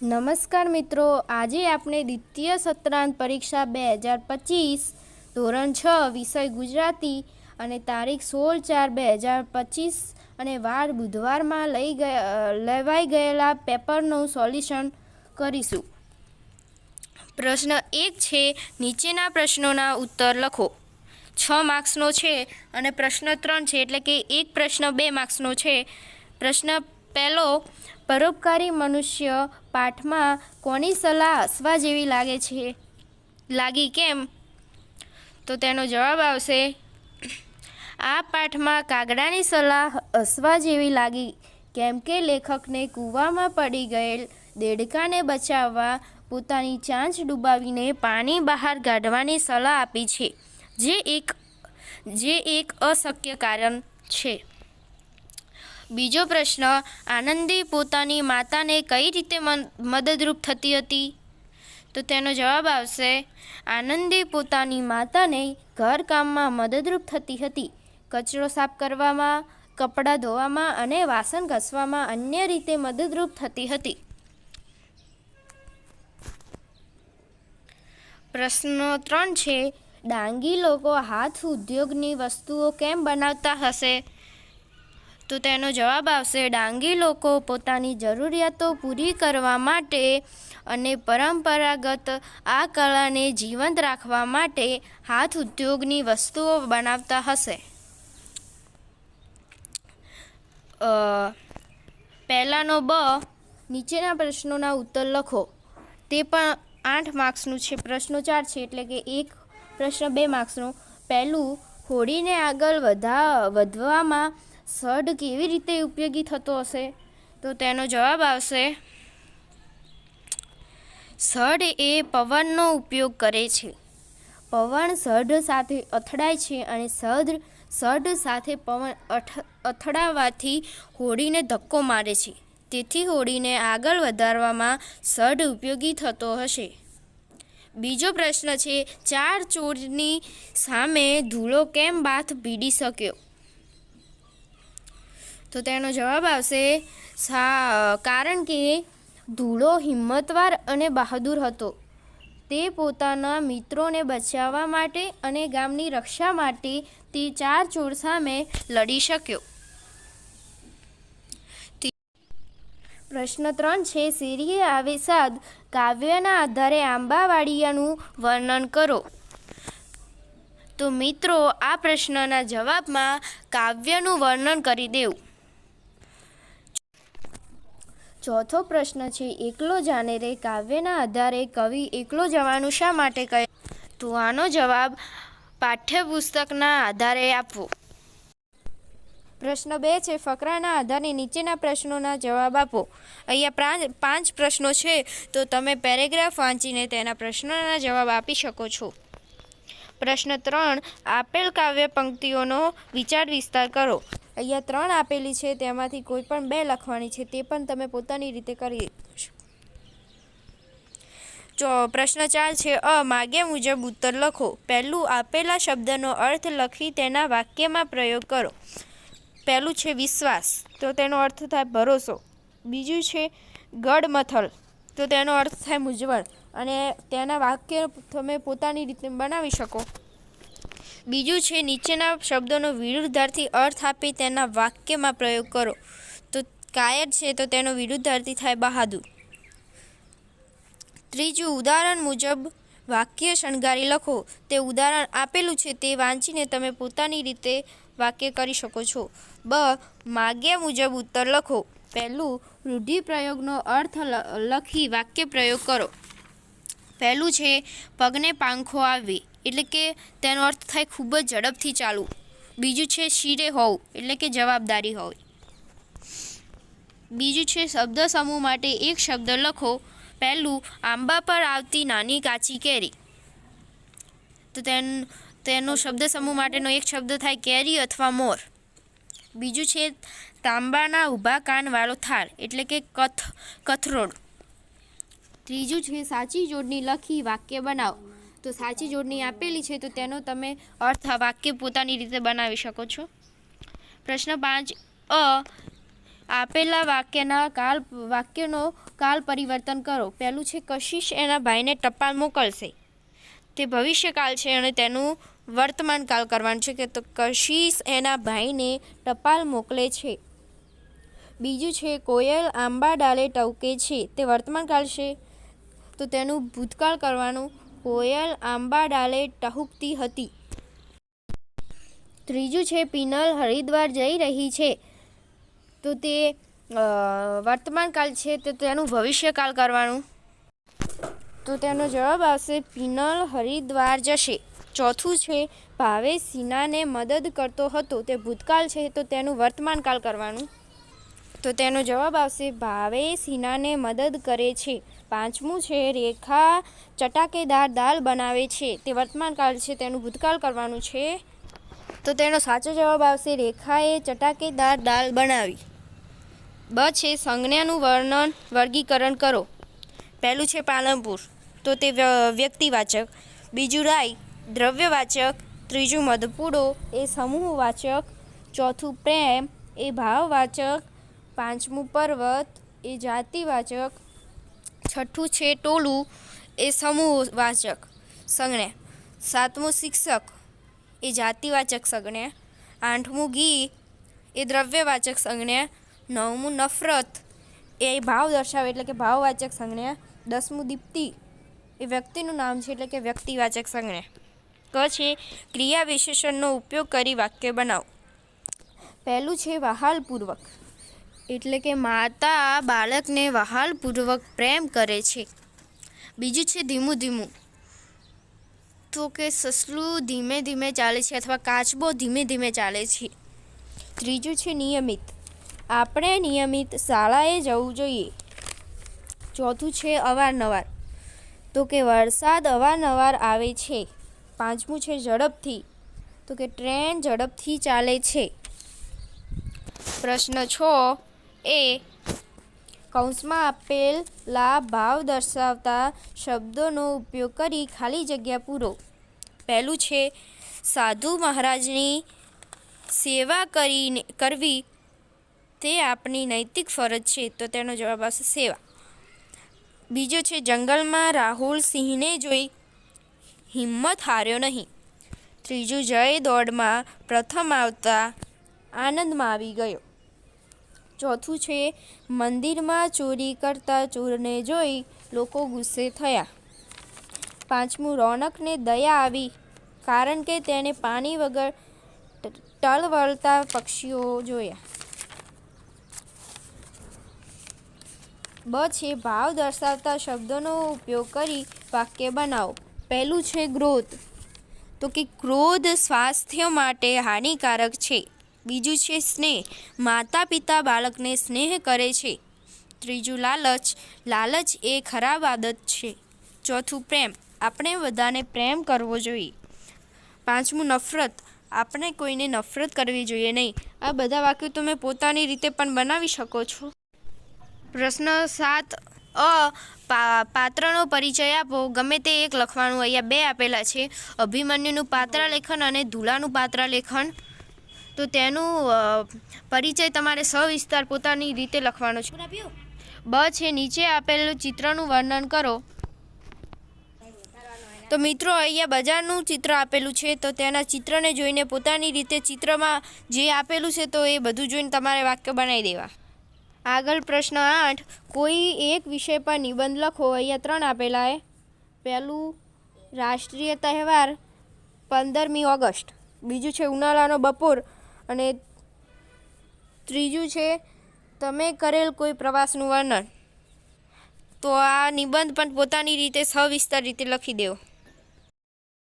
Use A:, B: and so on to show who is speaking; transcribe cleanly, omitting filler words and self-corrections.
A: નમસ્કાર મિત્રો, આજે આપણે દ્વિતીય સત્રાંત પરીક્ષા 2025 ધોરણ 6 વિષય ગુજરાતી અને તારીખ 16/4/2025 અને વાર બુધવારમાં લેવાઈ ગયેલા પેપરનું સોલ્યુશન કરીશું. પ્રશ્ન 1 છે, નીચેના પ્રશ્નોના ઉત્તર લખો. 6 માર્ક્સનો છે અને પ્રશ્ન 3 છે, એટલે કે એક પ્રશ્ન 2 માર્ક્સનો છે. પ્રશ્ન પહેલો, પરોપકારી મનુષ્ય પાઠમાં કોની સલાહ હસવા જેવી લાગી કેમ? તો તેનો જવાબ આવશે, આ પાઠમાં કાગડાની સલાહ હસવા જેવી લાગી કેમ કે લેખકને કૂવામાં પડી ગયેલ દેડકાને બચાવવા પોતાની ચાંચ ડૂબાવીને પાણી બહાર કાઢવાની સલાહ આપી છે, જે એક અશક્ય કારણ છે. બીજો પ્રશ્ન, આનંદી પોતાની માતાને કઈ રીતે મદદરૂપ થતી હતી? તો તેનો જવાબ આવશે, આનંદી પોતાની માતાને ઘરકામમાં મદદરૂપ થતી હતી. કચરો સાફ કરવામાં, કપડાં ધોવામાં અને વાસણ ઘસવામાં અન્ય રીતે મદદરૂપ થતી હતી. પ્રશ્ન 3 છે, ડાંગી લોકો હાથ ઉદ્યોગની વસ્તુઓ કેમ બનાવતા હશે? તો તેનો જવાબ આવશે, ડાંગી લોકો પોતાની જરૂરિયાતો પૂરી કરવા માટે અને પરંપરાગત આ કલાને જીવંત રાખવા માટે હાથ ઉદ્યોગની વસ્તુઓ બનાવતા હશે. પહેલાનો બ, નીચેના પ્રશ્નોના ઉત્તર લખો. તે પણ 8 માર્ક્સનું છે. પ્રશ્નો 4 છે, એટલે કે એક પ્રશ્ન 2 માર્ક્સનો. પહેલું, હોડીને આગળ વધવામાં સઢ કેવી રીતે ઉપયોગી થતો હશે? તો તેનો જવાબ આવશે, સઢ એ પવનનો ઉપયોગ કરે છે. પવન સઢ સાથે અથડાય છે અને સઢ સાથે પવન અથડાવાથી હોડીને ધક્કો મારે છે. તેથી હોડીને આગળ વધારવામાં સઢ ઉપયોગી થતો હશે. બીજો પ્રશ્ન છે, 4 ચોરની સામે ધૂળો કેમ બાથ ભીડી શક્યો? તો તેનો જવાબ આવશે, કારણ કે ધૂળો હિંમતવાર અને બહાદુર હતો. તે પોતાના મિત્રોને બચાવવા માટે અને ગામની રક્ષા માટે તે 4 ચોર સામે લડી શક્યો. પ્રશ્ન 3 છે, શેરીએ આવે સાદ કાવ્યના આધારે આંબાવાડિયાનું વર્ણન કરો. તો મિત્રો, આ પ્રશ્નના જવાબમાં કાવ્યનું વર્ણન કરી દેવું. ચોથો પ્રશ્ન છે, એકલો જાને રે કાવ્યના આધારે કવિ એકલો જવાનું શા માટે કહે? તો આનો જવાબ પાઠ્યપુસ્તકના આધારે આપવો. પ્રશ્ન 2 છે, ફકરાના આધારે નીચેના પ્રશ્નોના જવાબ આપો. અહીંયા 5 પ્રશ્નો છે, તો તમે પેરેગ્રાફ વાંચીને તેના પ્રશ્નોના જવાબ આપી શકો છો. પ્રશ્ન 3, આપેલ કાવ્ય પંક્તિઓનો વિચાર વિસ્તાર કરો. અહીંયા 3 આપેલી છે, તેમાંથી કોઈ પણ 2 લખવાની છે, તે પણ તમે પોતાની રીતે કરી શકો. પ્રશ્ન 4 છે, માગ્યા મુજબ ઉત્તર લખો. પહેલું, આપેલા શબ્દનો અર્થ લખી તેના વાક્યમાં પ્રયોગ કરો. પહેલું છે વિશ્વાસ, તો તેનો અર્થ થાય ભરોસો. બીજું છે ગડમથલ, તો તેનો અર્થ થાય મૂંઝવણ, અને તેના વાક્ય તમે પોતાની રીતે બનાવી શકો. બીજું છે નીચેના શબ્દોનો વિરુદ્ધાર્થી અર્થ આપી તેના વાક્યમાં પ્રયોગ કરો. તો કાયર છે, તો તેનો વિરુદ્ધાર્થી થાય બહાદુર. ત્રીજું, ઉદાહરણ મુજબ વાક્ય શણગારી લખો. તે ઉદાહરણ આપેલું છે તે વાંચીને તમે પોતાની રીતે વાક્ય કરી શકો છો. માગ્યા મુજબ ઉત્તર લખો. પહેલું, રૂઢિપ્રયોગનો અર્થ લખી વાક્ય પ્રયોગ કરો. પહેલું છે પગને પાંખો આવવી, એટલે કે તેનો અર્થ થાય ખૂબ જ ઝડપથી ચાલવું. બીજું છે શિરે હોવું, એટલે કે જવાબદારી હોવી. બીજું છે શબ્દ સમૂહ માટે એક શબ્દ લખો. પહેલું, આંબા પર આવતી નાની કાચી કેરી, તો તેનો શબ્દ સમૂહ માટેનો એક શબ્દ થાય કેરી અથવા મોર. બીજું છે તાંબાના ઊભા કાનવાળો થાળ, એટલે કે કથરોડ. ત્રીજું છે સાચી જોડણી લખી વાક્ય બનાવો. તો સાચી જોડણી આપેલી છે, તો તેનો તમે અર્થ વાક્ય પોતાની રીતે બનાવી શકો છો. પ્રશ્ન 5, આપેલા વાક્યનો કાલ પરિવર્તન કરો. પહેલું છે કશિશ એના ભાઈને ટપાલ મોકલશે. તે ભવિષ્યકાળ છે અને તેનું વર્તમાન કાળ કરવાનું છે કે તો કશિશ એના ભાઈને ટપાલ મોકલે છે. બીજું છે કોયલ આંબા ડાલે ટવકે છે. તે વર્તમાન કાળ છે તો તેનું ભૂતકાળ કરવાનું. કોયલ આંબા ડાલે ટહુકતી હતી. ત્રીજું છે પિનલ હરિદ્વાર જઈ રહી છે. તો તે વર્તમાન કાળ છે તો તેનું ભવિષ્યકાળ કરવાનું. તો તેનો જવાબ આવશે પિનલ હરિદ્વાર જશે. ચોથું છે ભાવેશ હિનાને મદદ કરતો હતો. તે ભૂતકાળ છે તો તેનું વર્તમાન કાળ કરવાનું. તો તેનો જવાબ આવશે ભાવેશ હિનાને મદદ કરે છે. પાંચમું છે રેખા ચટાકેદાર દાળ બનાવે છે. તે વર્તમાન કાળ છે તેનું ભૂતકાળ કરવાનું છે. તો તેનો સાચો જવાબ આવશે રેખાએ ચટાકેદાર દાળ બનાવી. બ છે સંજ્ઞાનું વર્ગીકરણ કરો. પહેલું છે પાલનપુર તો તે વ્યક્તિવાચક. બીજું રાય દ્રવ્યવાચક. ત્રીજું મધપૂડો એ સમૂહવાચક. ચોથું પ્રેમ એ ભાવવાચક. પાંચમું પર્વત એ જાતિવાચક. છઠ્ઠું છે ટોળું એ સમૂહવાચક સંજ્ઞા. સાતમું શિક્ષક એ જાતિવાચક સંજ્ઞા. આઠમું ઘી એ દ્રવ્યવાચક સંજ્ઞા. નવમું નફરત એ ભાવ દર્શાવે એટલે કે ભાવવાચક સંજ્ઞા. 10મું દીપ્તિ એ વ્યક્તિનું નામ છે એટલે કે વ્યક્તિવાચક સંજ્ઞા. ક છે ક્રિયા વિશેષણનો ઉપયોગ કરી વાક્ય બનાવો. પહેલું છે વહાલપૂર્વક એટલે કે માતા બાળકને વહાલપૂર્વક પ્રેમ કરે છે. બીજું છે ધીમું ધીમું તો કે સસલું ધીમે ધીમે ચાલે છે અથવા કાચબો ધીમે ધીમે ચાલે છે. ત્રીજું છે નિયમિત આપણે નિયમિત શાળાએ જવું જોઈએ. ચોથું છે અવારનવાર તો કે વરસાદ અવારનવાર આવે છે. પાંચમું છે ઝડપથી તો કે ટ્રેન ઝડપથી ચાલે છે. પ્રશ્ન 6 એ કૌંસમાં આપેલા ભાવ દર્શાવતા શબ્દોનો ઉપયોગ કરી ખાલી જગ્યા પૂરો. પહેલું છે સાધુ મહારાજની સેવા કરવી તે આપણી નૈતિક ફરજ છે. તો તેનો જવાબ આવશે સેવા. બીજો છે જંગલમાં રાહુલ સિંહને જોઈ હિંમત હાર્યો નહીં. ત્રીજું જય દોડમાં પ્રથમ આવતા આનંદમાં આવી ગયો. ચોથું છે મંદિરમાં ચોરી કરતા ચોરને જોઈ લોકો ગુસ્સે થયા. પાંચમું રોનકને દયા આવી કારણ કે તેણે પાણી વગર ટળવળતા પક્ષીઓ જોયા. બ છે ભાવ દર્શાવતા શબ્દોનો ઉપયોગ કરી વાક્ય બનાવો. પહેલું છે ક્રોધ તો કે ક્રોધ સ્વાસ્થ્ય માટે હાનિકારક છે. બીજું છે સ્નેહ માતા પિતા બાળકને સ્નેહ કરે છે. ત્રીજું લાલચ લાલચ એ ખરાબ આદત છે. ચોથું પ્રેમ આપણે બધાને પ્રેમ કરવો જોઈએ. પાંચમું નફરત આપણે કોઈને નફરત કરવી જોઈએ નહીં. આ બધા વાક્યો તમે પોતાની રીતે પણ બનાવી શકો છો. પ્રશ્ન 7 અ પાત્રનો પરિચય આપો. ગમે તે એક લખવાનું. અહીંયા 2 આપેલા છે અભિમન્યુનું પાત્ર લેખન અને ધુલાનું પાત્ર લેખન. તો તેનું પરિચય તમારે સવિસ્તાર પોતાની રીતે લખવાનો છે. બ છે નીચે આપેલું ચિત્રનું વર્ણન કરો. તો મિત્રો અહીંયા બજારનું ચિત્ર આપેલું છે તો તેના ચિત્રને જોઈને પોતાની રીતે ચિત્રમાં જે આપેલું છે તો એ બધું જોઈને તમારે વાક્ય બનાવી દેવા. આગળ પ્રશ્ન 8 કોઈ એક વિષય પર નિબંધ લખો. અહીંયા 3 આપેલા છે. પહેલું રાષ્ટ્રીય તહેવાર 15મી ઓગસ્ટ. બીજું છે ઉનાળાનો બપોર અને ત્રીજું છે તમે કરેલ કોઈ પ્રવાસનું વર્ણન. તો આ નિબંધ પણ પોતાની રીતે સવિસ્તાર રીતે લખી દેવો.